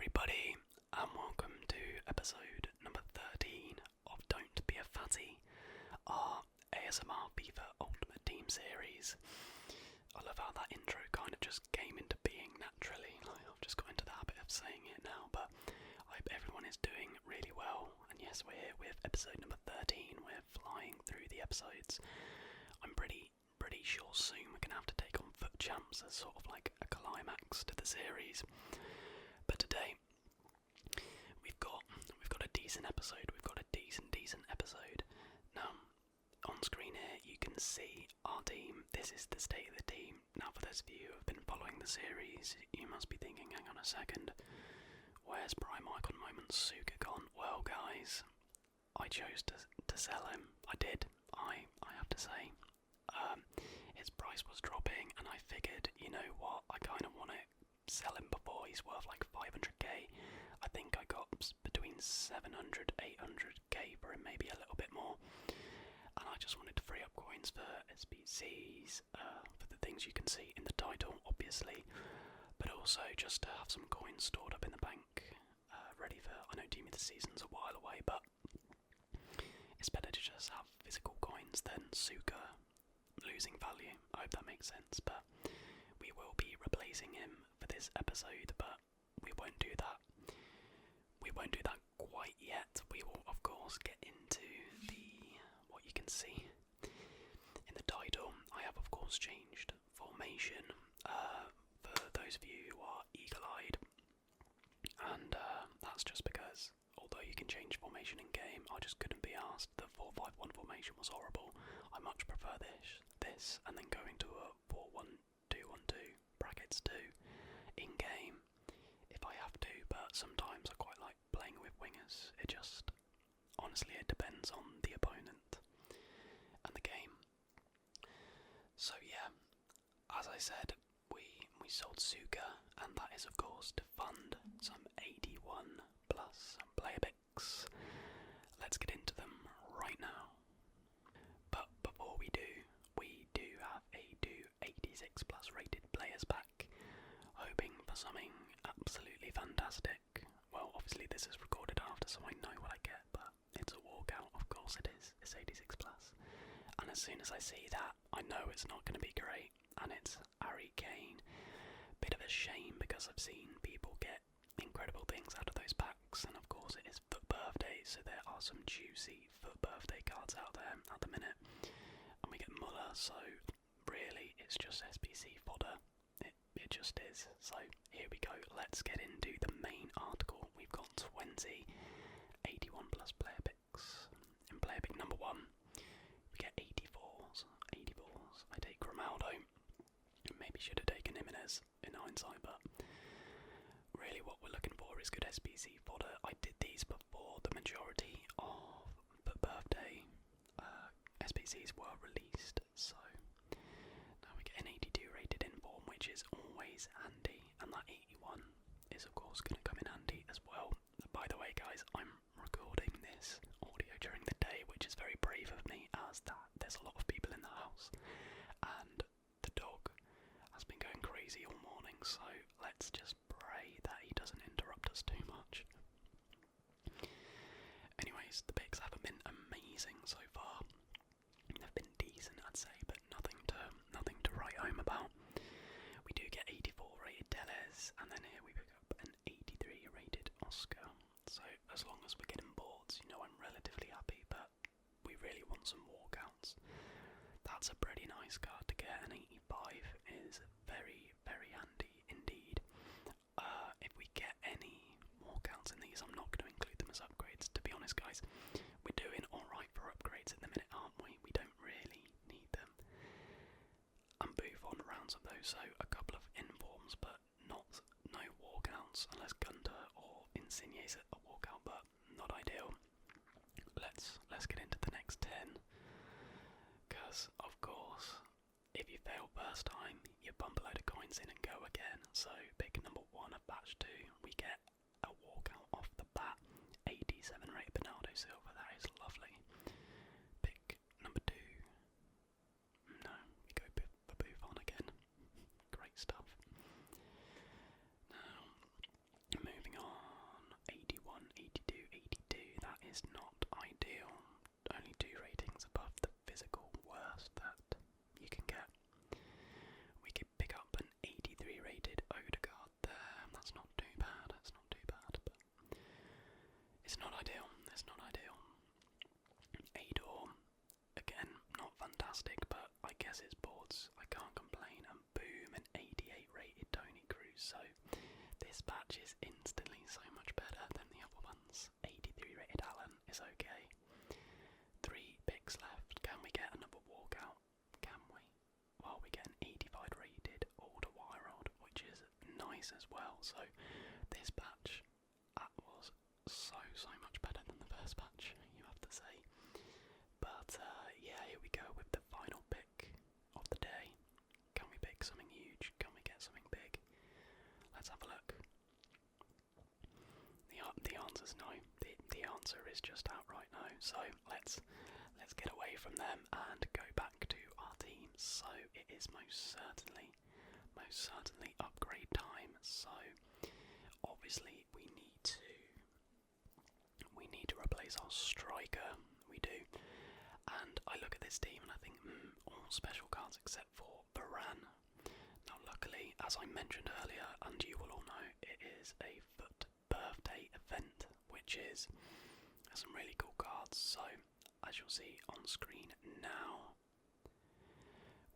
everybody, and welcome to episode number 13 of Don't Be a Fatty, our ASMR FIFA Ultimate Team series. I love how that intro kind of just came into being naturally. I've just got into the habit of saying it now, but I hope everyone is doing really well. And yes, we're here with episode number 13. We're flying through the episodes. I'm pretty sure soon we're gonna have to take on Foot Champs as sort of like a climax to the series. But today we've got a decent episode. We've got a decent episode. Now, on screen here you can see our team. This is the state of the team. Now, for those of you who have been following the series, you must be thinking, hang on a second, where's prime icon moment Suker gone? Well, guys, I chose to sell him. I did. I have to say. His price was dropping, and I figured, you know what, I kind of want to sell him before he's worth like 500k. I think I got between 700, 800k for him, maybe a little bit more. And I just wanted to free up coins for SBCs, for the things you can see in the title, obviously, but also just to have some coins stored up in the bank, ready for, I know Team of the Season's a while away, but it's better to just have physical coins than Suker losing value. I hope that makes sense, but we will be replacing him for this episode, but we won't do that. We won't do that quite yet. We will, of course, get into what you can see in the title. I have, of course, changed formation for those of you who are eagle-eyed, and that's just because, although you can change formation in game, I just couldn't be asked. The 4-5-1 formation was horrible. I much prefer this, and then going to a 4-1-2-1-2 brackets 2 in game if I have to. But sometimes I quite like playing with wingers. Honestly, it depends on the opponent and the game. So yeah, as I said, we sold Suker, and that is of course to fund some 81 plus player picks. Let's get into them right now. But before we do have a 86 plus rated players pack, hoping for something absolutely fantastic. Well, obviously this is recorded after, so I know what I get, but it's a walkout, of course it is. It's 86 plus. And as soon as I see that, I know it's not going to be great, and it's Harry Kane. Bit of a shame, because I've seen people get incredible things out of those packs, and of course it is Foot Birthday, so there are some juicy Foot Birthday cards out there at the minute. And we get Muller, so really it's just SBC fodder. It just is. So here we go. Let's get into the main article. We've got 20 81 plus player picks. In player pick number 1, we get 84s. I take Ronaldo. Maybe should have taken Jimenez in hindsight, but really what we're looking for is good SBC fodder. I did these before the majority of the birthday SBCs were released, so now we get an 82 rated inform, which is always handy, and that 81 is of course going to come in handy as well. By the way, guys, I'm recording this audio during the day, which is very brave of me, as there's a lot of people in the house, and the dog has been going crazy all morning, so let's just pray that he doesn't interrupt us too much. Anyways, the picks haven't been amazing so far. They've been decent, I'd say, but nothing to write home about. We do get 84 rated Tellez, and then here we pick up an 83 rated Oscar. So as long as we're getting boards, you know, I'm relatively happy, but we really want some walkouts. That's a pretty nice card to get. An 85 is very, very handy indeed. If we get any walkouts in these, I'm not going to include them as upgrades. To be honest, guys, we're doing alright for upgrades at the minute, aren't we? We don't really need them. And Buffon rounds up those, so a couple of informs, but no walkouts, unless Gunter or Insigne's a walkout, but not ideal. Let's get into the next 10, because of course, if you fail first time, you bump a load of coins in and go again. So pick number 1 of batch 2, we get a walkout off the bat. 87 rated Bernardo Silva, that is lovely. Pick number 2. No, we go for Buffon again. Great stuff. Now, moving on. is not ideal. Only 2 ratings above the physical worst that you can get. We could pick up an 83 rated Odegaard there. That's not too bad. But it's not ideal. Ador, again, not fantastic, but I guess it's boards. I can't complain. And boom, an 88 rated Tony Cruz. So this batch is instantly so much better than the other ones. 83 rated Allen is okay. 3 picks left. Can we get another walkout? Can we? Well, we get an 85 rated Alderweireld, which is nice as well. So this batch, that was so much better than the first batch, you have to say. But yeah, here we go with the final pick of the day. Can we pick something huge? Can we get something big? Let's have a look. The answer's no. The answer is just outright no. So let's get away from them and go back to our team. So it is most certainly upgrade time. So obviously we need to replace our striker. We do. And I look at this team and I think, all special cards except for Varane. Now luckily, as I mentioned earlier, and you will all know, it is a foot birthday event, which is some really cool cards. So as you'll see on screen now,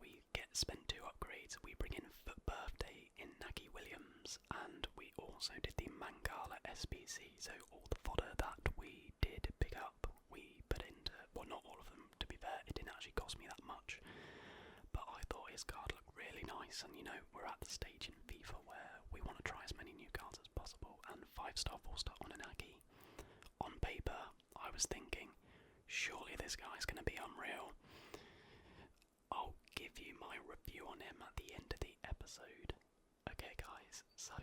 we spend 2 upgrades. We bring in foot birthday in Nagy Williams, and we also did the Mangala SBC. So all the fodder that we did pick up, we put into, well, not all of them, to be fair. It didn't actually cost me that much, but I thought his card looked really nice. And you know, we're at the stage in FIFA where we want to try as many new cards as possible, and 5-star, 4-star on an Nagy. On paper, I was thinking, surely this guy's going to be unreal. I'll give you my review on him at the end of the episode. Okay guys, so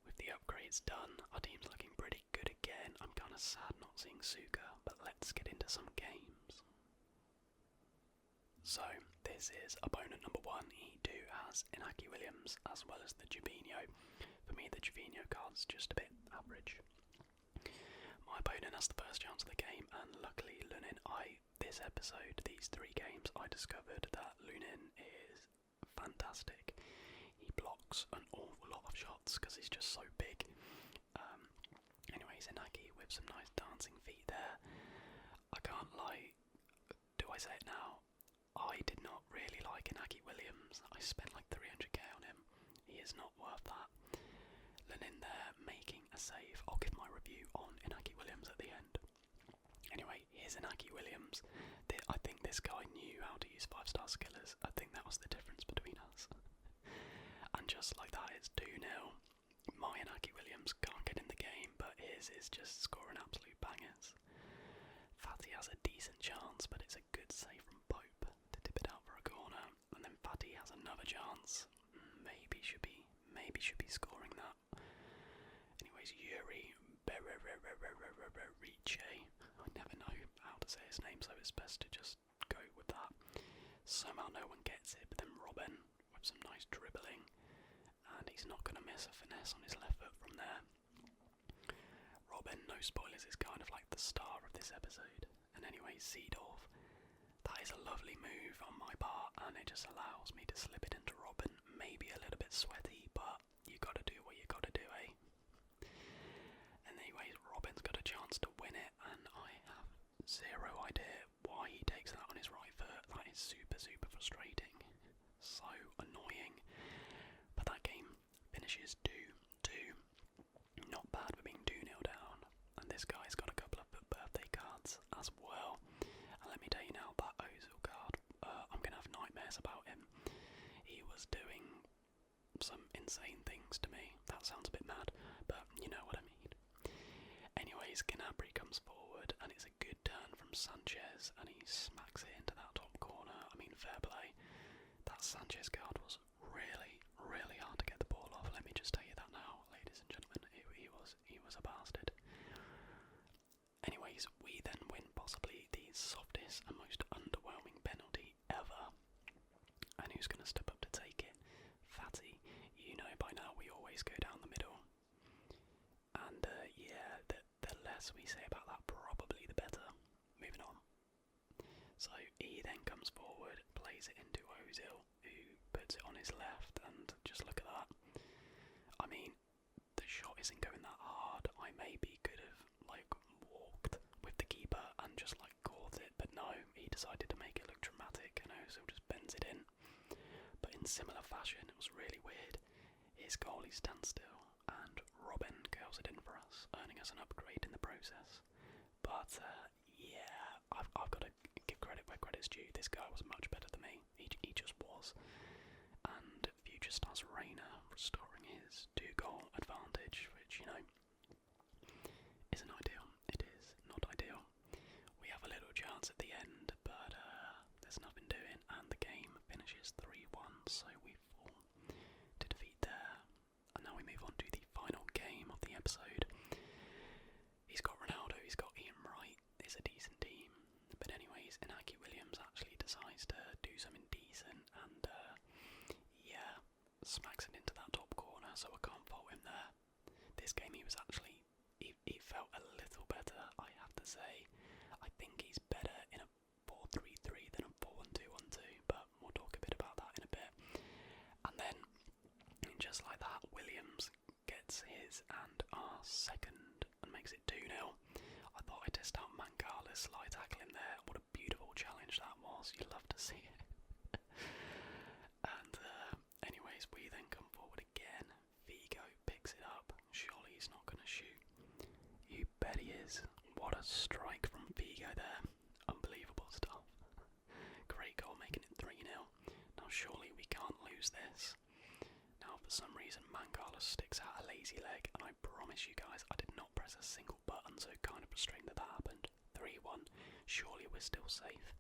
with the upgrades done, our team's looking pretty good again. I'm kind of sad not seeing Suker, but let's get into some games. So this is opponent number 1. He too has Inaki Williams as well as the Jubinho. For me, the Jubinho card's just a bit average. My opponent has the first chance of the game, and luckily Lunin, this episode, these 3 games, I discovered that Lunin is fantastic. He blocks an awful lot of shots because he's just so big. Anyways, Inaki with some nice dancing feet there. I can't lie, do I say it now? I did not really like Inaki Williams. I spent like 300k on him. He is not worth that. Lunin there making a save. I'll give my review on Inaki Williams at the end. Anyway, here's Inaki Williams. I think this guy knew how to use 5-star skillers. I think that was the difference between us. And just like that, it's 2-0. My Inaki Williams can't get in the game, but his is just scoring absolute bangers. Fatty has a decent chance, but it's a good save from Pope to tip it out for a corner. And then Fatty has another chance. Maybe should be scoring that. Anyways, Yuri Berice. I never know how to say his name, so it's best to just go with that. Somehow no one gets it, but then Robin with some nice dribbling, and he's not going to miss a finesse on his left foot from there. Robin, no spoilers, is kind of like the star of this episode. And anyway, Seedorf, that is a lovely move on my part, and it just allows me to slip it into Robin. Maybe a little bit sweaty, but you gotta do what you gotta do, eh? And anyways, Robin's got a chance to win it, and I have zero idea why he takes that on his right foot. That is super frustrating. So annoying. But that game finishes 2-2. Not bad for being 2-0 down. And this guy's got a couple of birthday cards as well. And let me tell you now, that Ozil card, I'm going to have nightmares about him. He was doing some insane things to me. That sounds a bit mad, but you know what I mean. Anyways, Gnabry comes forward, and it's a good turn from Sanchez, and he smacks it into that top corner. I mean, fair play. That Sanchez card was really hard to get the ball off. Let me just tell you that now, ladies and gentlemen. He was a bastard. Anyways, we then win possibly the softest and most underwhelming penalty ever. And who's going to step up to take it? Fatty. You know by now we always go down the middle. And yeah, the less we say about that, probably the better. Moving on. So he then comes forward, plays it into Ozil, who puts it on his left, and just look at that. I mean, the shot isn't going that hard. I maybe could have walked with the keeper and just caught it, but no, he decided to make it look dramatic, and Ozil just bends it in. But in similar fashion, it was really weird. His goalie stands still, and Robin curls it in for us, earning us an upgrade in the process. But yeah, I've got to give credit where credit's due. This guy was much better than me. He just was. And future stars Reina restoring his 2-goal advantage, which, isn't ideal. It is not ideal. We have a little chance at the end, but there's nothing doing, and the game finishes 3-1, so we fall to defeat there. And now we move on to the final game of the episode. He's got Ronaldo, he's got Ian Wright. It's a decent team. But anyways, Inaki Williams actually decides to do something decent, and smacks it into that top corner, so I can't fault him there. This game he was actually, he felt a little better, I have to say. I think he's better in a 4-3-3 than a 4-1-2-1-2, but we'll talk a bit about that in a bit. And then, just like that, Williams gets his and our second and makes it 2-0. I thought I'd test out Mangala's slide tackling there. What a beautiful challenge that was. You love to see it. And anyways, we then come forward again. Vigo picks it up. Surely he's not going to shoot. You bet he is. What a strike from Vigo there. Unbelievable stuff. Great goal, making it 3-0. Now surely we can't lose this. Now for some reason Mangala sticks out a lazy leg, and I promise you guys I did not press a single button, so kind of frustrating that happened. 3-1. Surely we're still safe.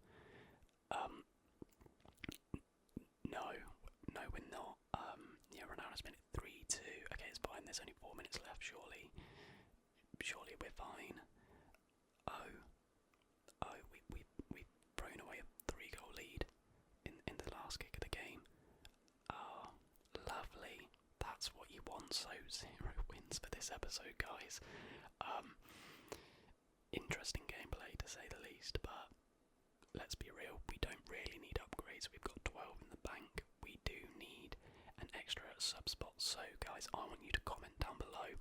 No, we're not. Ronaldo's made it 3-2. Okay, it's fine. There's only 4 minutes left. Surely we're fine. We've thrown away a 3-goal lead in the last kick of the game. Oh, lovely. That's what you want. So 0 wins for this episode, guys. Interesting gameplay to say the least, but let's be real, we don't really need upgrades. We've got 12 in the bank. We do need an extra sub spot. So guys, I want you to comment down below.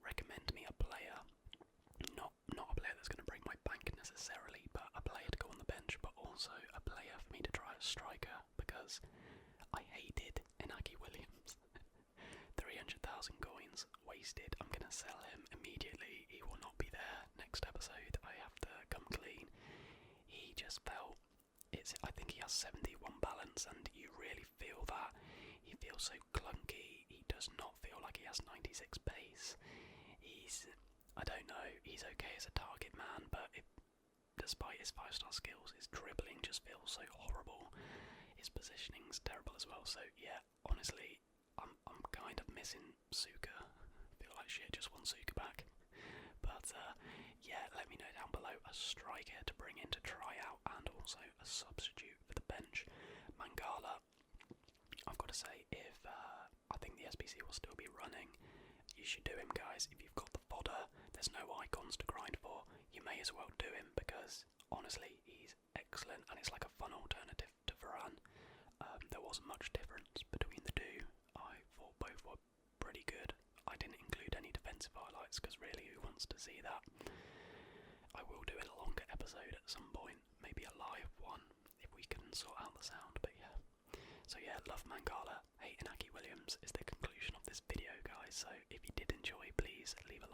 Recommend me a player. Not a player that's going to break my bank necessarily, but a player to go on the bench, but also a player for me to try as striker, because I hated Inaki Williams. 300,000 coins wasted. I'm going to sell him immediately. He will not be there next episode. I have to come clean. He just felt, I think he has 71 balance, and you really feel that. He feels so clunky. He does not feel like he has 96 pace. I don't know, he's okay as a target man, but despite his 5-star skills, his dribbling just feels so horrible. His positioning's terrible as well, so yeah, honestly, I'm kind of missing Suker. I feel like shit, just want Suker back. But yeah, let me know down below a striker to bring in to try out, and also a substitute for the bench. Mangala, I've got to say, if I think the SBC will still be running, you should do him, guys. If you've got the fodder, there's no icons to grind for, you may as well do him, because honestly, he's excellent, and it's like a fun alternative to Varane. There wasn't much difference between the two. I thought both were pretty good. I didn't include any defensive highlights, because really, who wants to see that? I will do a longer episode at some point, maybe a live one, if we can sort out the sound, but yeah. So yeah, love Mangala, hate Inaki Williams is the conclusion of this video, guys. So if you did enjoy, please leave a